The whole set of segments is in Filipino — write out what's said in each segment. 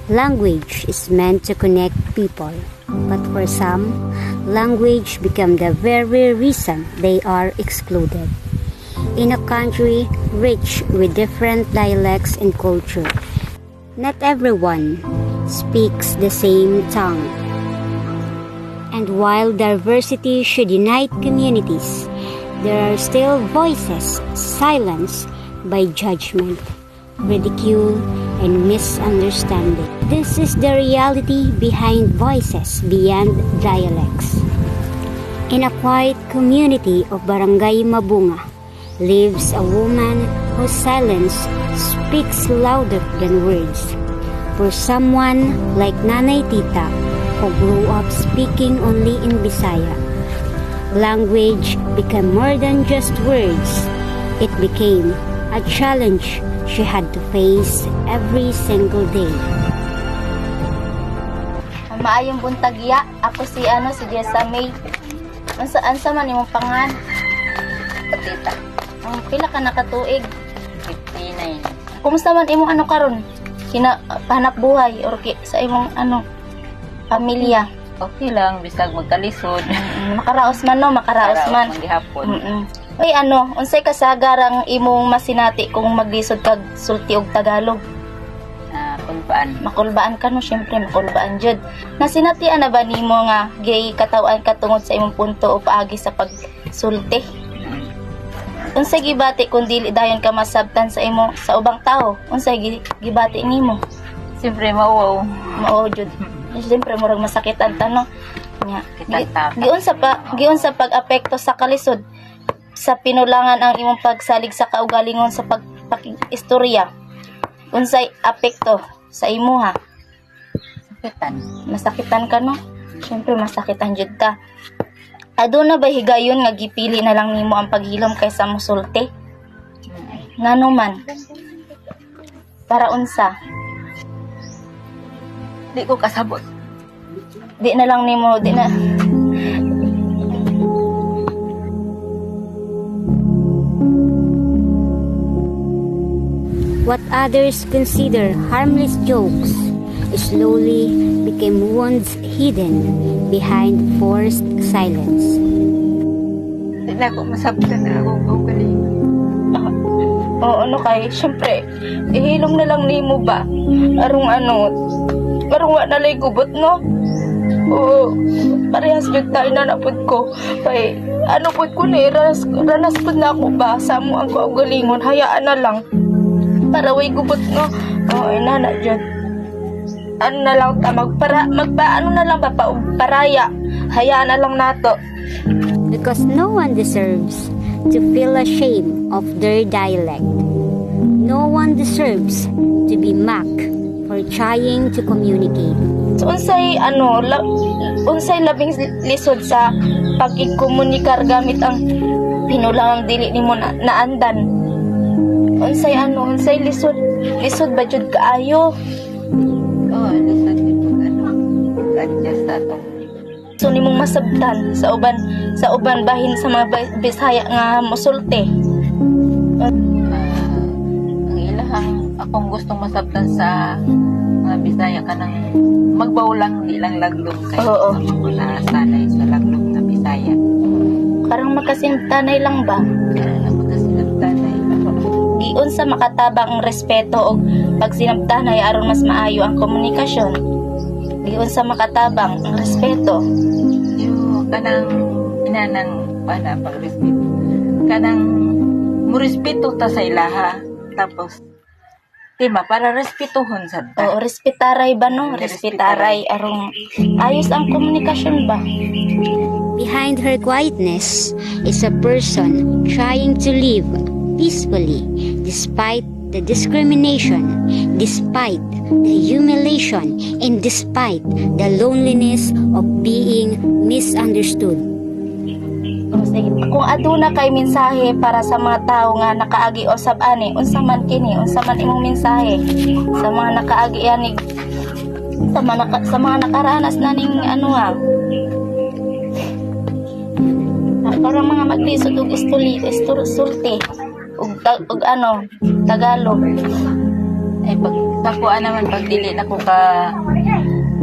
Language is meant to connect people, but for some, language become the very reason they are excluded. In a country rich with different dialects and culture, not everyone speaks the same tongue. And while diversity should unite communities, there are still voices silenced by judgment, ridicule, and misunderstanding. This is the reality behind Voices Beyond Dialects. In a quiet community of Barangay Mabunga lives a woman whose silence speaks louder than words. For someone like Nanay Tita, who grew up speaking only in Bisaya, language became more than just words. It became a challenge she had to face every single day. Maayong buntag ya, ako si Jessa May. Ansa man imong pangan? Tita, Ang pila ka nakatuig? 59. Kumusta man imong karon? Hanap buhay or sa imong pamilya? Okay lang, bisag magkalisod. Makaraos man no, makaraos man. Gihapon. Uy, unsay kasagarang imong masinati kung maglisod kag sulti og Tagalog? Kulbaan. Makulbaan ka no, syempre makulbaan jud. Nasinatian na ba nimo nga gay katawan ka tungod sa imong punto o paagi sa pagsulti? Unsay gibati kung dili dayon ka masabtan sa ubang tao? Unsay gibati nimo? Siyempre, mauwaw. Mao jud. Siyempre murag masakitan ta no. Nya. Kitang-taka. Giun sa pag-apekto sa kalisod sa pinulangan ang imong pagsalig sa kaugalingon sa pag-istorya. Unsay apekto sa imuha? Sakitan. Masakitan ka no? Siyempre masakitan jud ka. Aduna ba higayon nga gipili na lang nimo ang paghilom kaysa mosulti? Ngano man? Para unsa? Di ko kasabot. Di na lang nimo, di na. What others consider harmless jokes slowly became wounds hidden behind forced silence. Di na ako masabtan na akong kaugalingon. Oo, kay, syempre, ihilom na lang nimo ba? Arong wa nalay gubot, no? Oo, parehas jud tayo na napod ko. Kay, pod ko ni, ranas pod na ako ba? Sa mo ang kaugalingon, hayaan na lang. Para way gubot, no? Oo, inana jud. Na lang ta, magpaano na lang ba pa, paraya. Hayaan na lang nato. Because no one deserves to feel ashamed of their dialect. No one deserves to be mocked for trying to communicate. So, unsay labing lisod sa pagkikomunikar gamit ang pinulangang dili nimo naandan. Unsay lisod ba jud kaayo? Oo, lisod dito adjust sa atong. So nimong masabtan sa uban bahin sa mga Bisaya nga mosulti. Ang ilahang akong gustong masabtan sa mga Bisaya kanang magbaulang di lang laglog kay Oo. na sanay sa laglog na Bisaya. Karang magkasintanay lang ba? Kaya na magkasinabtanay. Giun sa makatabang ang respeto o pagsinabtanay aron mas maayo ang komunikasyon. Giun sa makatabang ang respeto. Yung kanang inanang pagrespeto. Kanang murespeto ta sa ilaha. Tapos para respetuhon sa ta. O respetaray ba no? Respetaray arong ayos ang komunikasyon ba? Behind her quietness is a person trying to live peacefully despite the discrimination, despite the humiliation, and despite the loneliness of being misunderstood. Sige. Kung aduna kay mensahe para sa mga tao nga nakaagi usab ani, unsa man imong mensahe sa mga nakaagi ani, sa mga nakaranas na ning para mga maglisod og sulti og Tagalog. Ay pag takuan naman pag dili na ko ka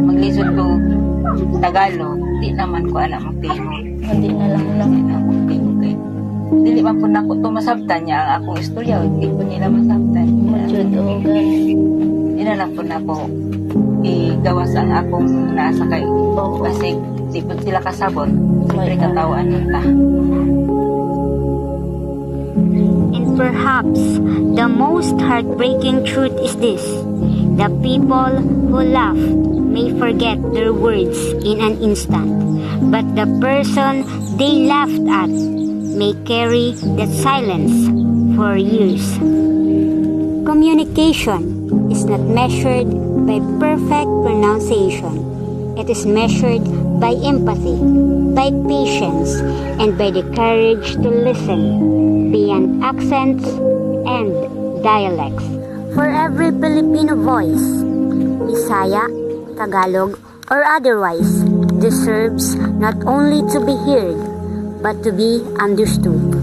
maglisod ko Tagalog, di naman ko alam ang tingog. Hindi na lang lang. Di na akong tingog kay. Dili man po na ako tumasabtan niya ang akong istorya, hindi po nila masabtan. Madyod o gani. Di na lang po na ako igawas ang akong nasa kay. Oo. Kasi di po sila kasabot. Siyempre katawaan nila. And perhaps the most heartbreaking truth is this: the people who laugh may forget their words in an instant, but the person they laughed at may carry that silence for years. Communication is not measured by perfect pronunciation. It is measured by empathy, by patience, and by the courage to listen beyond accents and dialects. For every Filipino voice, Bisaya, Tagalog, or otherwise, deserves not only to be heard, but to be understood.